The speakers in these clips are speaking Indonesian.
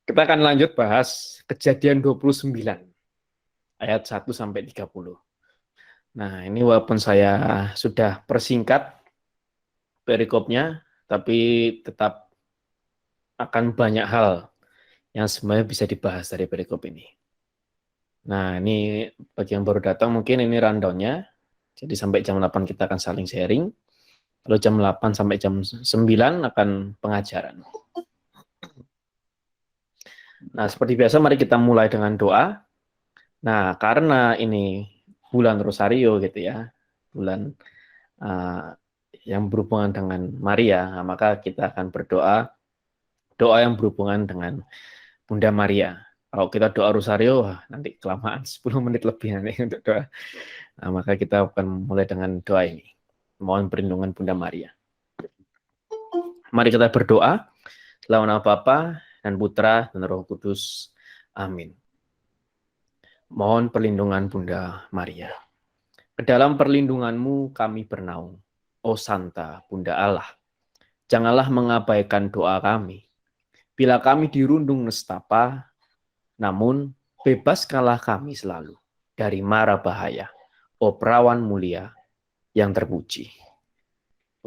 Kita akan lanjut bahas Kejadian 29 ayat 1 sampai 30. Nah, ini walaupun saya sudah persingkat perikopnya, tapi tetap akan banyak hal yang sebenarnya bisa dibahas dari perikop ini. Nah, ini bagi yang baru datang mungkin ini rundown-nya. Jadi sampai jam 8 kita akan saling sharing. Lalu jam 8 sampai jam 9 akan pengajaran. Nah, seperti biasa mari kita mulai dengan doa. Nah, karena ini bulan Rosario gitu ya, bulan uh, yang berhubungan dengan Maria, nah, maka kita akan berdoa, doa yang berhubungan dengan Bunda Maria. Kalau kita doa Rosario, wah, nanti kelamaan 10 menit lebih nanti untuk doa. Nah, maka kita akan mulai dengan doa ini. Mohon perlindungan Bunda Maria. Mari kita berdoa. Dalam nama Bapa dan Putra dan Roh Kudus. Amin. Mohon perlindungan Bunda Maria. Ke dalam perlindunganmu kami bernaung. O Santa Bunda Allah, janganlah mengabaikan doa kami. Bila kami dirundung nestapa, namun bebaskanlah kami selalu dari mara bahaya. O Perawan mulia yang terpuji.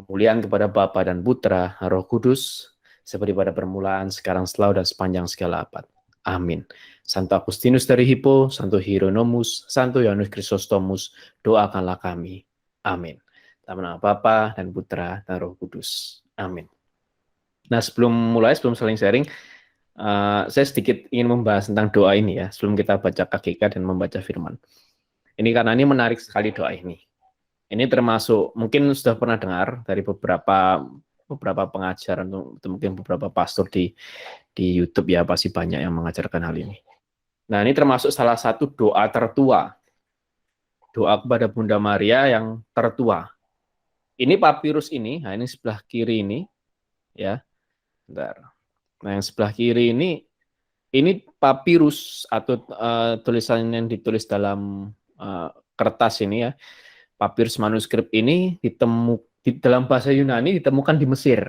Kemuliaan kepada Bapa dan Putra, Roh Kudus, seperti pada permulaan, sekarang, selalu, dan sepanjang segala abad. Amin. Santo Agustinus dari Hippo, Santo Hieronymus, Santo Yohanes Chrysostomus, doakanlah kami. Amin. Dalam nama Bapa dan Putra dan Roh Kudus. Amin. Nah, sebelum saling sharing, saya sedikit ingin membahas tentang doa ini ya, sebelum kita baca KGK dan membaca firman. Ini karena ini menarik sekali doa ini. Ini termasuk, mungkin sudah pernah dengar dari beberapa pengajar atau mungkin beberapa pastor di YouTube ya, pasti banyak yang mengajarkan hal ini. Nah, ini termasuk salah satu doa tertua. Doa kepada Bunda Maria yang tertua. Ini papirus ini, nah ini sebelah kiri ini, ya. Bentar. Nah, yang sebelah kiri ini papirus atau tulisan yang ditulis dalam kertas ini ya. Papirus manuskrip ini di dalam bahasa Yunani ditemukan di Mesir.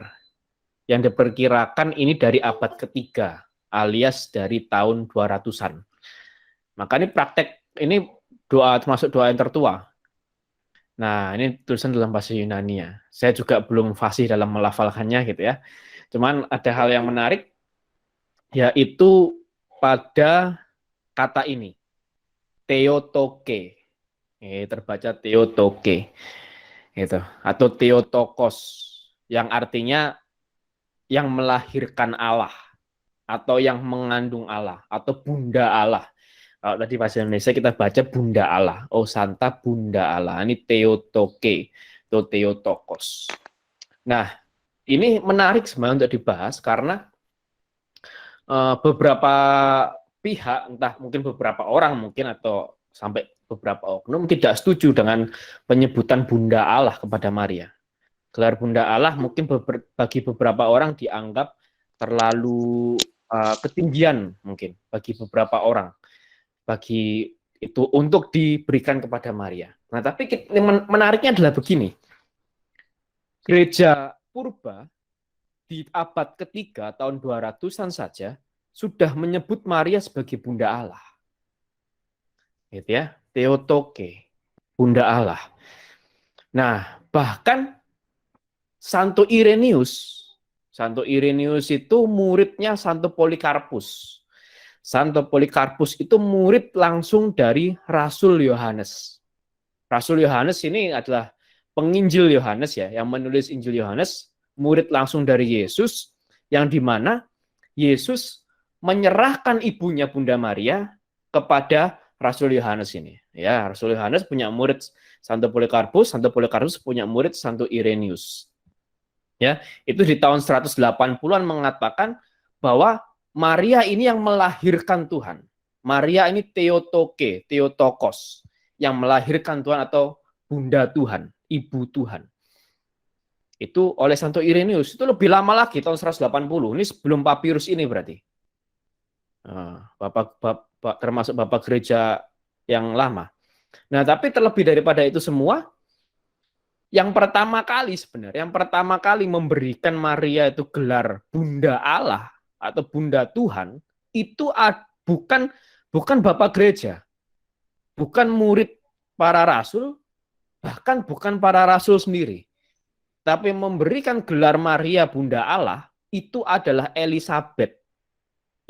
Yang diperkirakan ini dari abad ketiga, alias dari tahun 200-an. Maka ini praktek, ini doa termasuk doa yang tertua. Nah, ini tulisan dalam bahasa Yunani ya. Saya juga belum fasih dalam melafalkannya gitu ya. Cuman ada hal yang menarik, yaitu pada kata ini, Theotoke. Terbaca Theotoke. Gitu. Atau Theotokos, yang artinya yang melahirkan Allah, atau yang mengandung Allah, atau Bunda Allah. Kalau tadi bahasa Indonesia kita baca Bunda Allah. Oh, Santa Bunda Allah. Ini Theotoke atau Theotokos. Nah, ini menarik sebenarnya untuk dibahas karena beberapa pihak, entah mungkin beberapa orang mungkin atau sampai beberapa oknum tidak setuju dengan penyebutan Bunda Allah kepada Maria. Gelar Bunda Allah mungkin bagi beberapa orang dianggap terlalu ketinggian mungkin bagi beberapa orang. Bagi itu untuk diberikan kepada Maria. Nah, tapi menariknya adalah begini. Gereja Purba di abad ketiga tahun 200-an saja sudah menyebut Maria sebagai Bunda Allah. Gitu ya, Theotoke, Bunda Allah. Nah, bahkan Santo Irenaeus itu muridnya Santo Polikarpus. Santo Polikarpus itu murid langsung dari Rasul Yohanes. Rasul Yohanes ini adalah penginjil Yohanes ya, yang menulis Injil Yohanes, murid langsung dari Yesus, yang dimana Yesus menyerahkan ibunya Bunda Maria kepada Rasul Yohanes ini. Ya, Rasul Yohanes punya murid Santo Polikarpus punya murid Santo Irenaeus. Ya, itu di tahun 180-an mengatakan bahwa Maria ini yang melahirkan Tuhan. Maria ini Theotoke, Theotokos, yang melahirkan Tuhan atau Bunda Tuhan, Ibu Tuhan. Itu oleh Santo Irenaeus. Itu lebih lama lagi, tahun 180. Ini sebelum papirus ini berarti. Termasuk Bapak Gereja yang lama. Nah, tapi terlebih daripada itu semua, yang pertama kali memberikan Maria itu gelar Bunda Allah atau Bunda Tuhan, itu bukan bapak gereja, bukan murid para rasul, bahkan bukan para rasul sendiri. Tapi memberikan gelar Maria Bunda Allah itu adalah Elizabeth,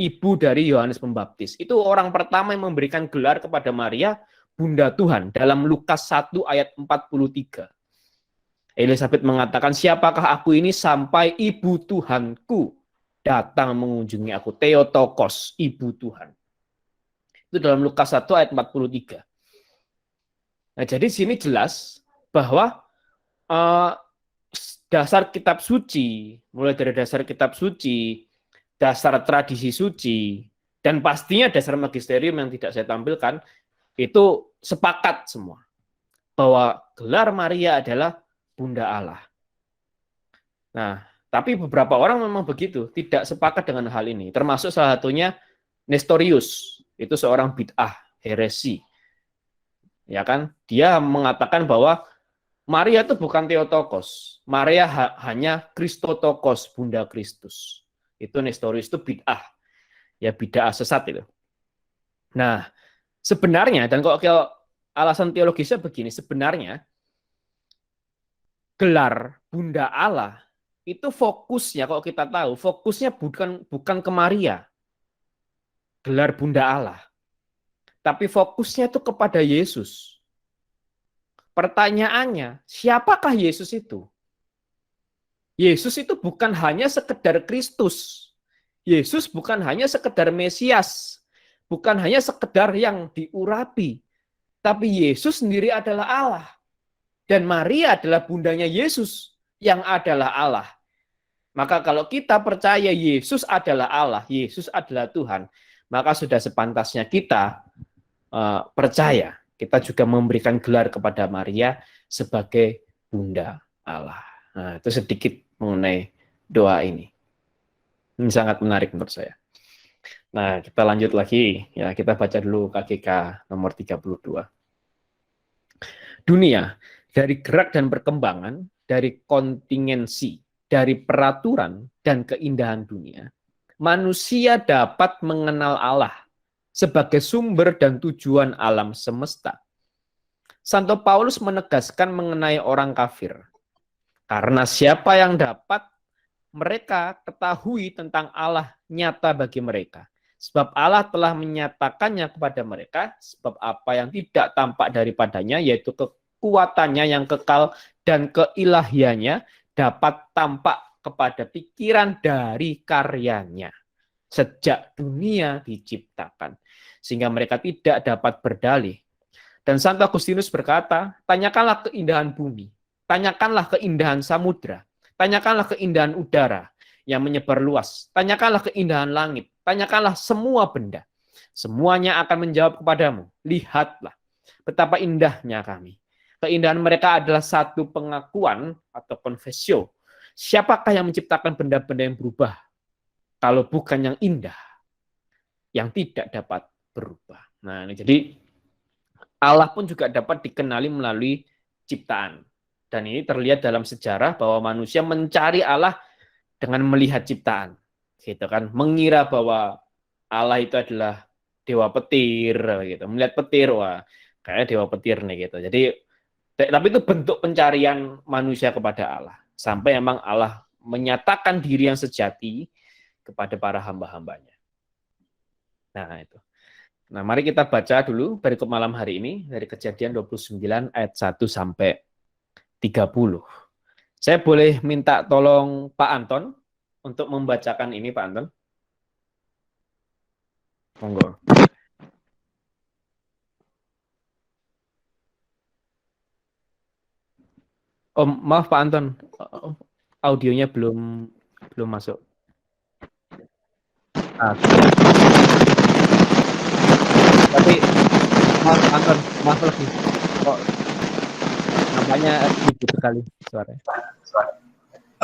ibu dari Yohanes Pembaptis. Itu orang pertama yang memberikan gelar kepada Maria Bunda Tuhan dalam Lukas 1 ayat 43. Elizabeth mengatakan, siapakah aku ini sampai ibu Tuhanku datang mengunjungi aku. Theotokos, ibu Tuhan. Itu dalam Lukas 1 ayat 43. Nah, jadi sini jelas bahwa dasar kitab suci, mulai dari dasar kitab suci, dasar tradisi suci, dan pastinya dasar magisterium yang tidak saya tampilkan, itu sepakat semua bahwa gelar Maria adalah Bunda Allah. Nah, tapi beberapa orang memang begitu, tidak sepakat dengan hal ini. Termasuk salah satunya Nestorius, itu seorang bid'ah, heresi. Ya kan? Dia mengatakan bahwa Maria itu bukan Theotokos. Maria hanya Kristotokos, Bunda Kristus. Itu Nestorius, itu bid'ah. Ya, bid'ah sesat itu. Nah, sebenarnya, dan kalau alasan teologisnya begini, sebenarnya gelar Bunda Allah itu fokusnya, kalau kita tahu, fokusnya bukan ke Maria, gelar Bunda Allah, tapi fokusnya itu kepada Yesus. Pertanyaannya, siapakah Yesus itu? Yesus itu bukan hanya sekedar Kristus. Yesus bukan hanya sekedar Mesias, bukan hanya sekedar yang diurapi, tapi Yesus sendiri adalah Allah. Dan Maria adalah bundanya Yesus yang adalah Allah. Maka kalau kita percaya Yesus adalah Allah, Yesus adalah Tuhan, maka sudah sepantasnya kita percaya. Kita juga memberikan gelar kepada Maria sebagai Bunda Allah. Nah, itu sedikit mengenai doa ini. Ini sangat menarik menurut saya. Nah, kita lanjut lagi. Ya, kita baca dulu KGK nomor 32. Dunia, dari gerak dan perkembangan, dari kontingensi, dari peraturan dan keindahan dunia, manusia dapat mengenal Allah sebagai sumber dan tujuan alam semesta. Santo Paulus menegaskan mengenai orang kafir. Karena siapa yang dapat mereka ketahui tentang Allah nyata bagi mereka. Sebab Allah telah menyatakannya kepada mereka, sebab apa yang tidak tampak daripadanya, yaitu kekuatannya yang kekal dan keilahiannya, dapat tampak kepada pikiran dari karyanya sejak dunia diciptakan, sehingga mereka tidak dapat berdalih. Dan Santo Agustinus berkata, tanyakanlah keindahan bumi, tanyakanlah keindahan samudra, tanyakanlah keindahan udara yang menyebar luas, tanyakanlah keindahan langit, tanyakanlah semua benda. Semuanya akan menjawab kepadamu, lihatlah betapa indahnya kami. Keindahan mereka adalah satu pengakuan atau confessio. Siapakah yang menciptakan benda-benda yang berubah kalau bukan yang indah, yang tidak dapat berubah. Nah, ini jadi Allah pun juga dapat dikenali melalui ciptaan. Dan ini terlihat dalam sejarah bahwa manusia mencari Allah dengan melihat ciptaan. Gitu kan, mengira bahwa Allah itu adalah dewa petir gitu. Melihat petir, wah, kayak dewa petir nih gitu. Jadi tapi itu bentuk pencarian manusia kepada Allah. Sampai memang Allah menyatakan diri yang sejati kepada para hamba-hambanya. Nah, itu. Nah, mari kita baca dulu perikop malam hari ini dari Kejadian 29 ayat 1 sampai 30. Saya boleh minta tolong Pak Anton untuk membacakan ini, Pak Anton? Monggo. Oh, maaf Pak Anton, audionya belum masuk. Tapi maaf Anton, maaf lagi. Kok nampaknya ribut sekali suaranya.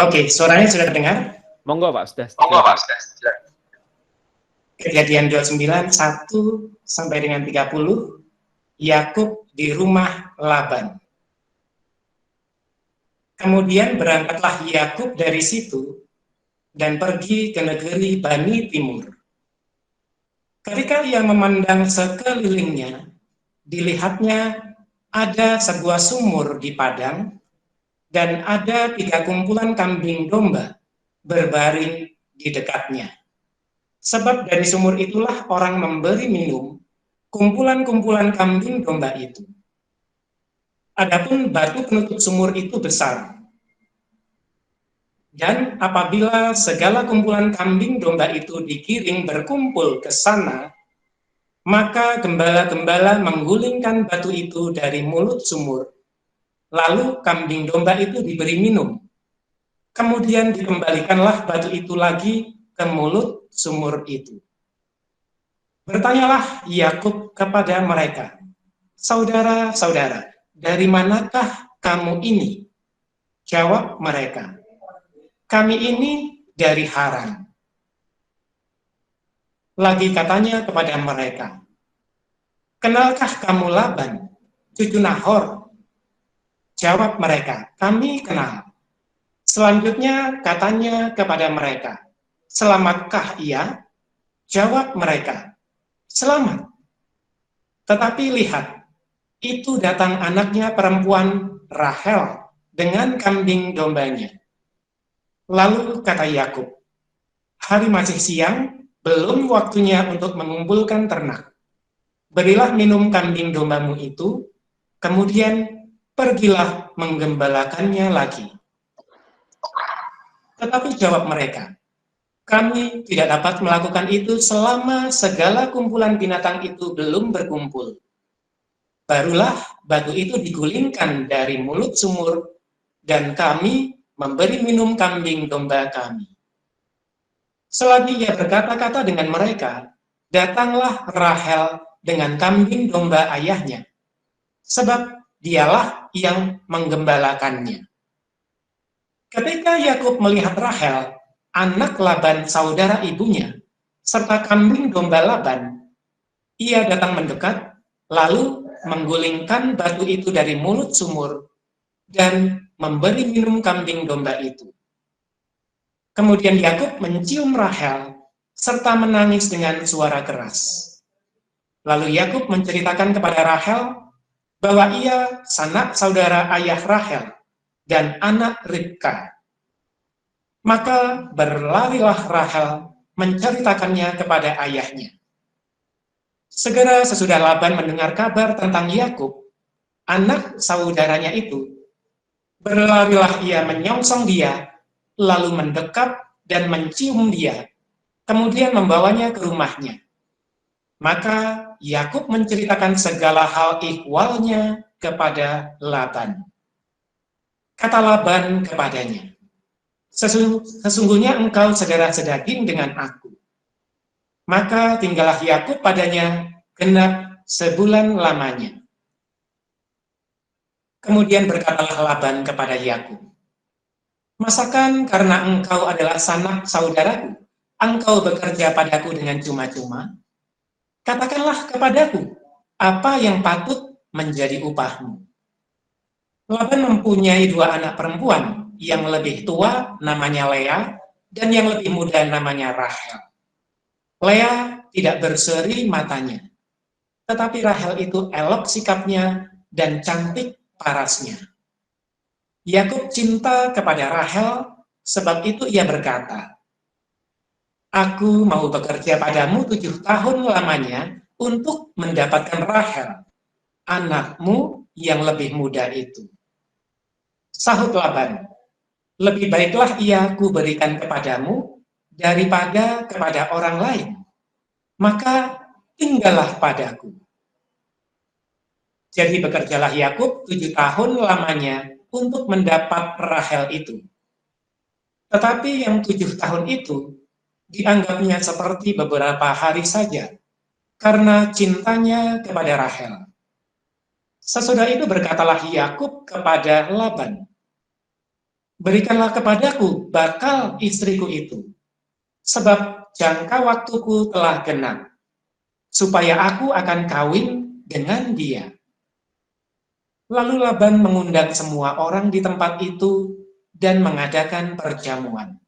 Oke, suaranya sudah terdengar? Monggo Pak, sudah. Kejadian 29, 1 sampai dengan 30, Yakub di rumah Laban. Kemudian berangkatlah Yakub dari situ dan pergi ke negeri Bani Timur. Ketika ia memandang sekelilingnya, dilihatnya ada sebuah sumur di padang dan ada 3 kumpulan kambing domba berbaring di dekatnya. Sebab dari sumur itulah orang memberi minum kumpulan-kumpulan kambing domba itu. Adapun batu penutup sumur itu besar. Dan apabila segala kumpulan kambing domba itu digiring berkumpul ke sana, maka gembala-gembala menggulingkan batu itu dari mulut sumur. Lalu kambing domba itu diberi minum. Kemudian dikembalikanlah batu itu lagi ke mulut sumur itu. Bertanyalah Yakub kepada mereka, "Saudara-saudara, dari manakah kamu ini?" Jawab mereka, "Kami ini dari Haran." Lagi katanya kepada mereka, "Kenalkah kamu Laban, cucu Nahor?" Jawab mereka, "Kami kenal." Selanjutnya katanya kepada mereka, "Selamatkah ia?" Jawab mereka, "Selamat." Tetapi lihat, itu datang anaknya perempuan Rahel dengan kambing dombanya. Lalu kata Yakub, "Hari masih siang, belum waktunya untuk mengumpulkan ternak. Berilah minum kambing dombamu itu, kemudian pergilah menggembalakannya lagi." Tetapi jawab mereka, "Kami tidak dapat melakukan itu selama segala kumpulan binatang itu belum berkumpul. Barulah batu itu digulingkan dari mulut sumur, dan kami memberi minum kambing domba kami." Selagi ia berkata-kata dengan mereka, datanglah Rahel dengan kambing domba ayahnya, sebab dialah yang menggembalakannya. Ketika Yakub melihat Rahel, anak Laban saudara ibunya, serta kambing domba Laban, ia datang mendekat, lalu menggulingkan batu itu dari mulut sumur, dan memberi minum kambing domba itu. Kemudian Yakub mencium Rahel, serta menangis dengan suara keras. Lalu Yakub menceritakan kepada Rahel bahwa ia sanak saudara ayah Rahel dan anak Ribka. Maka berlarilah Rahel menceritakannya kepada ayahnya. Segera sesudah Laban mendengar kabar tentang Yakub, anak saudaranya itu, berlarilah ia menyongsong dia, lalu mendekap dan mencium dia, kemudian membawanya ke rumahnya. Maka Yakub menceritakan segala hal ihwalnya kepada Laban. Kata Laban kepadanya, "Sesungguhnya engkau saudara sedaging dengan aku." Maka tinggallah Yakub padanya genap sebulan lamanya. Kemudian berkatalah Laban kepada Yakub, "Masakan karena engkau adalah sanak saudaraku, engkau bekerja padaku dengan cuma-cuma? Katakanlah kepadaku, apa yang patut menjadi upahmu?" Laban mempunyai 2 anak perempuan, yang lebih tua namanya Lea, dan yang lebih muda namanya Rahel. Lea tidak berseri matanya, tetapi Rahel itu elok sikapnya dan cantik parasnya. Yakub cinta kepada Rahel, sebab itu ia berkata, "Aku mau bekerja padamu 7 tahun lamanya untuk mendapatkan Rahel, anakmu yang lebih muda itu." Sahut Laban, "Lebih baiklah ia kuberikan kepadamu daripada kepada orang lain. Maka tinggallah padaku." Jadi bekerjalah Yakub 7 tahun lamanya untuk mendapat Rahel itu. Tetapi yang 7 tahun itu dianggapnya seperti beberapa hari saja, karena cintanya kepada Rahel. Sesudah itu berkatalah Yakub kepada Laban, "Berikanlah kepadaku bakal istriku itu, sebab jangka waktuku telah genap, supaya aku akan kawin dengan dia." Lalu Laban mengundang semua orang di tempat itu dan mengadakan perjamuan.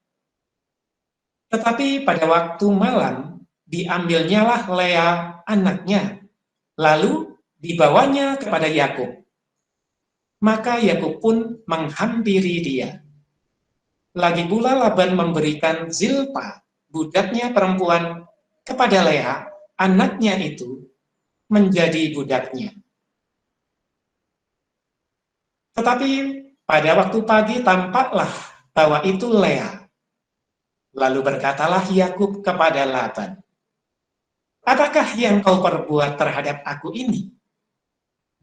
Tetapi pada waktu malam, diambilnyalah Lea anaknya, lalu dibawanya kepada Yakub. Maka Yakub pun menghampiri dia. Lagi pula Laban memberikan Zilpa, budaknya perempuan, kepada Lea, anaknya itu, menjadi budaknya. Tetapi pada waktu pagi tampaklah bahwa itu Lea. Lalu berkatalah Yakub kepada Laban, apakah yang kau perbuat terhadap aku ini?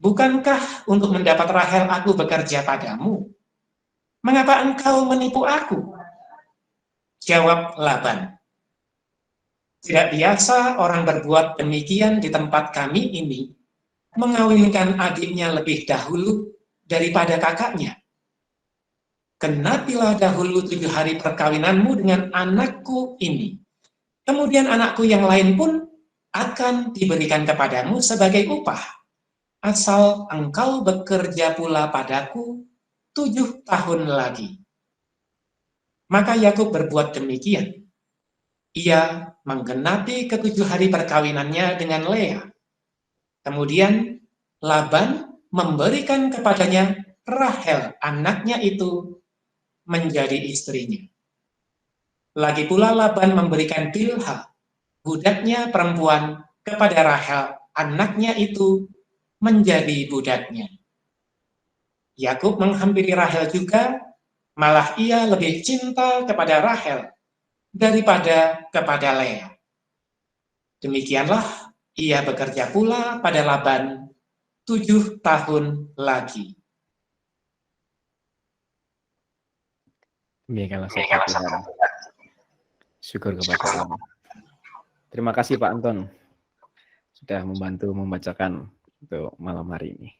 Bukankah untuk mendapat Rahel aku bekerja padamu? Mengapa engkau menipu aku? Jawab Laban, tidak biasa orang berbuat demikian di tempat kami ini, mengawinkan adiknya lebih dahulu daripada kakaknya. Genapilah dahulu 7 hari perkawinanmu dengan anakku ini. Kemudian anakku yang lain pun akan diberikan kepadamu sebagai upah, asal engkau bekerja pula padaku 7 tahun lagi. Maka Yakub berbuat demikian. Ia menggenapi ke-7 hari perkawinannya dengan Lea. Kemudian Laban memberikan kepadanya Rahel, anaknya itu, menjadi istrinya. Lagi pula Laban memberikan Bilha, budaknya perempuan, kepada Rahel, anaknya itu, menjadi budaknya. Yakub menghampiri Rahel juga, malah ia lebih cinta kepada Rahel daripada kepada Lea. Demikianlah ia bekerja pula pada Laban 7 tahun lagi. Demikianlah sabda Tuhan. Syukur kepada Allah. Terima kasih Pak Anton sudah membantu membacakan untuk malam hari ini.